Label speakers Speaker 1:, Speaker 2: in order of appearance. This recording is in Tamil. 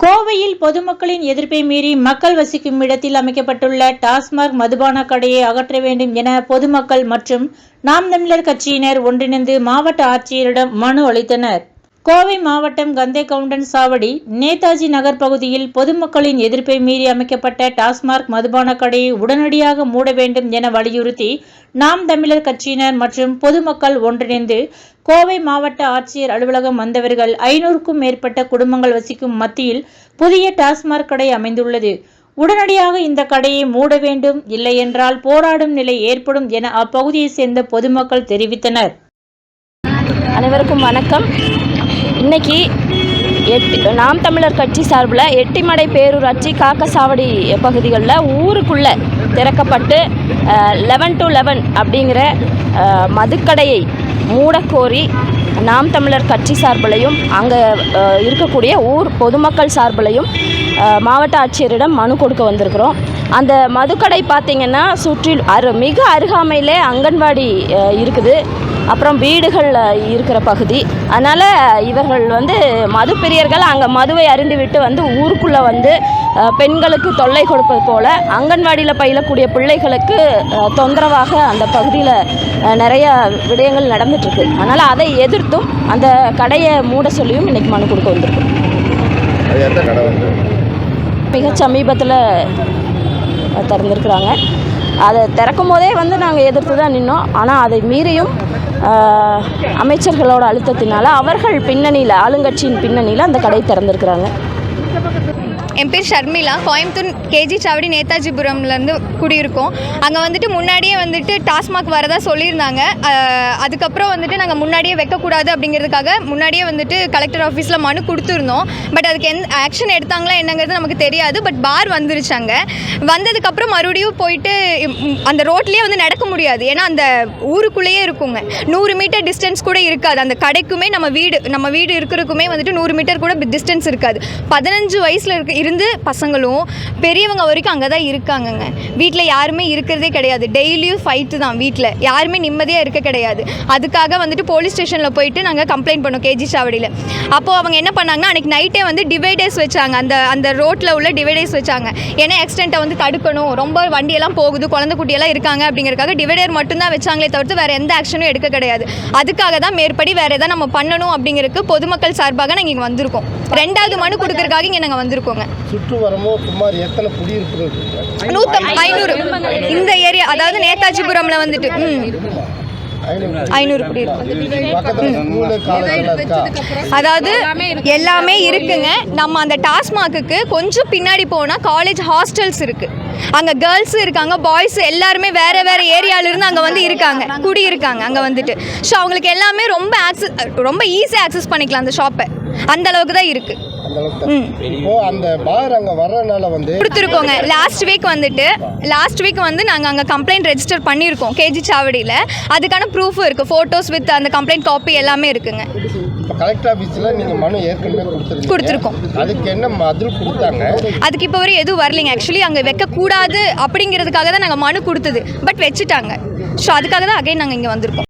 Speaker 1: கோவையில் பொதுமக்களின் எதிர்ப்பை மீறி மக்கள் வசிக்கும் இடத்தில் அமைக்கப்பட்டுள்ள டாஸ்மாக் மதுபான கடையை அகற்ற வேண்டும் என பொதுமக்கள் மற்றும் நாம் தமிழர் கட்சியினர் ஒன்றிணைந்து மாவட்ட ஆட்சியரிடம் மனு அளித்தனர். கோவை மாவட்டம் கந்தேகவுண்டன் சாவடி நேதாஜி நகர் பகுதியில் பொதுமக்களின் எதிர்ப்பை மீறி அமைக்கப்பட்ட டாஸ்மாக் மதுபான கடையை உடனடியாக மூட வேண்டும் என வலியுறுத்தி நாம் தமிழர் கட்சியினர் மற்றும் பொதுமக்கள் ஒன்றிணைந்து கோவை மாவட்ட ஆட்சியர் அலுவலகம் வந்தவர்கள் 500க்கும் மேற்பட்ட குடும்பங்கள் வசிக்கும் மத்தியில் புதிய டாஸ்மாக் கடை அமைந்துள்ளது. உடனடியாக இந்த கடையை மூட வேண்டும், இல்லையென்றால் போராடும் நிலை ஏற்படும் என அப்பகுதியை சேர்ந்த பொதுமக்கள் தெரிவித்தனர்.
Speaker 2: அனைவருக்கும் வணக்கம். இன்னைக்கு நாம் தமிழர் கட்சி சார்பில் எட்டிமடை பேரூராட்சி காக்கசாவடி பகுதிகளில் ஊருக்குள்ளே திறக்கப்பட்டு 11 to 11 அப்படிங்கிற மதுக்கடையை மூடக்கோரி நாம் தமிழர் கட்சி சார்பிலையும் அங்கே இருக்கக்கூடிய ஊர் பொதுமக்கள் சார்பிலையும் மாவட்ட ஆட்சியரிடம் மனு கொடுக்க வந்திருக்கிறோம். அந்த மதுக்கடை பார்த்திங்கன்னா மிக அருகாமையில் அங்கன்வாடி இருக்குது, அப்புறம் வீடுகள் இருக்கிற பகுதி. அதனால் இவர்கள் மது பிரியர்கள் அங்கே மதுவை அருந்திவிட்டு ஊருக்குள்ளே பெண்களுக்கு தொல்லை கொடுப்பது போல் அங்கன்வாடியில் பயிலக்கூடிய பிள்ளைகளுக்கு தொந்தரவாக அந்த பகுதியில் நிறைய விடயங்கள் நடந்துட்டுருக்கு. அதனால் அதை எதிர்த்தும் அந்த கடையை மூட சொல்லியும் இன்றைக்கி மனு கொடுக்க வந்திருக்கோம். மிக சமீபத்தில் திறந்துருக்குறாங்க. அதை திறக்கும் போதே நாங்கள் எதிர்த்து தான் நின்னோம். ஆனால் அதை மீறியும் அமைச்சர்களோட அழுத்தத்தினால அவர்கள் பின்னணியில், ஆளுங்கட்சியின் பின்னணியில் அந்த கடை திறந்திருக்கிறாங்க.
Speaker 3: என் பேர் ஷர்மிளா. கோயம்புத்தூர் கேஜி சாவடி நேதாஜிபுரம்லேருந்து குடியிருக்கோம். அங்கே முன்னாடியே டாஸ்மாக் வரதா சொல்லியிருந்தாங்க. அதுக்கப்புறம் நாங்கள் முன்னாடியே வைக்கக்கூடாது அப்படிங்கிறதுக்காக முன்னாடியே கலெக்டர் ஆஃபீஸில் மனு கொடுத்துருந்தோம். பட் அதுக்கு ஆக்ஷன் எடுத்தாங்களா என்னங்கிறது நமக்கு தெரியாது. பட் பார் வந்துருச்சு. அங்கே வந்ததுக்கப்புறம் மறுபடியும் போயிட்டு அந்த ரோட்லேயே நடக்க முடியாது. ஏன்னா அந்த ஊருக்குள்ளேயே இருக்குங்க. 100 மீட்டர் டிஸ்டன்ஸ் கூட இருக்காது. அந்த கடைக்குமே நம்ம வீடு இருக்கிறதுக்குமே 100 மீட்டர் கூட டிஸ்டன்ஸ் இருக்காது. 15 வயசில் இருந்து பசங்களும் பெரியவங்க வரைக்கும் அங்கே தான் இருக்காங்கங்க. வீட்டில் யாருமே இருக்கிறதே கிடையாது. டெய்லியும் ஃபைட்டு தான். வீட்டில் யாருமே நிம்மதியாக இருக்க கிடையாது. அதுக்காக போலீஸ் ஸ்டேஷனில் போயிட்டு நாங்கள் கம்ப்ளைண்ட் பண்ணோம் கேஜி சாவடியில். அப்போது அவங்க என்ன பண்ணாங்கன்னா, அன்றைக்கி நைட்டே டிவைடர்ஸ் வச்சாங்க. அந்த ரோட்டில் உள்ள டிவைடர்ஸ் வச்சாங்க. ஏன்னா ஆக்சிடென்ட்டை தடுக்கணும், ரொம்ப வண்டியெல்லாம் போகுது, குழந்தை குட்டியெல்லாம் இருக்காங்க அப்படிங்கிறதுக்காக டிவைடர் மட்டும்தான் வச்சாங்களே தவிர்த்து வேறு எந்த ஆக்ஷனும் எடுக்க கிடையாது. அதுக்காக தான் மேற்படி வேறு எதாவது நம்ம பண்ணணும் அப்படிங்கிறதுக்கு பொதுமக்கள் சார்பாக நாங்கள் இங்கே வந்திருக்கோம். 2வது மனு கொடுக்கறதுக்காக இங்கே நாங்கள் வந்திருக்கோங்க.
Speaker 4: சுற்றுவரமோ சுமார் எத்தனை குடியிருப்புகள்?
Speaker 3: 500 இந்த ஏரியா, அதாவது நேதாஜிபுரம்ல 500 குடியிருப்பு. அதாவது எல்லாமே இருக்குங்க. நம்ம அந்த டாஸ்மாக்கு கொஞ்சம் பின்னாடி போனால் காலேஜ் ஹாஸ்டல்ஸ் இருக்கு. அங்கே கேர்ள்ஸு இருக்காங்க, பாய்ஸ் எல்லாருமே வேறு ஏரியாவிலிருந்து அங்கே இருக்காங்க, குடியிருக்காங்க அங்கே ஸோ அவங்களுக்கு எல்லாமே ரொம்ப ஈஸியாக ஆக்சஸ் பண்ணிக்கலாம் அந்த ஷாப்பை. அந்த அளவுக்கு தான் இருக்குது.
Speaker 4: அந்த பார் அங்க வரனால
Speaker 3: கொடுத்துருக்கோங்க. லாஸ்ட் வீக் நாங்கள் அங்கே கம்ப்ளைண்ட் ரெஜிஸ்டர் பண்ணியிருக்கோம் கேஜி சாவடியில். அதுக்கான ப்ரூஃபும் இருக்குது, ஃபோட்டோஸ் வித் அந்த கம்ப்ளைண்ட் காப்பி எல்லாமே இருக்குங்க.
Speaker 4: கலெக்டர் ஆஃபீஸில் நீங்கள் மனு ஏற்கனவே கொடுத்துருக்கோம். அதுக்கு என்ன பதில் கொடுத்தாங்க?
Speaker 3: அதுக்கு இப்போ வரை எதுவும் வரலைங்க. ஆக்சுவலி அங்கே வைக்கக்கூடாது அப்படிங்கிறதுக்காக தான் நாங்கள் மனு கொடுத்தது. பட் வச்சுட்டாங்க. ஸோ அதுக்காக தான் அகைன் நாங்கள் இங்கே வந்திருக்கோம்.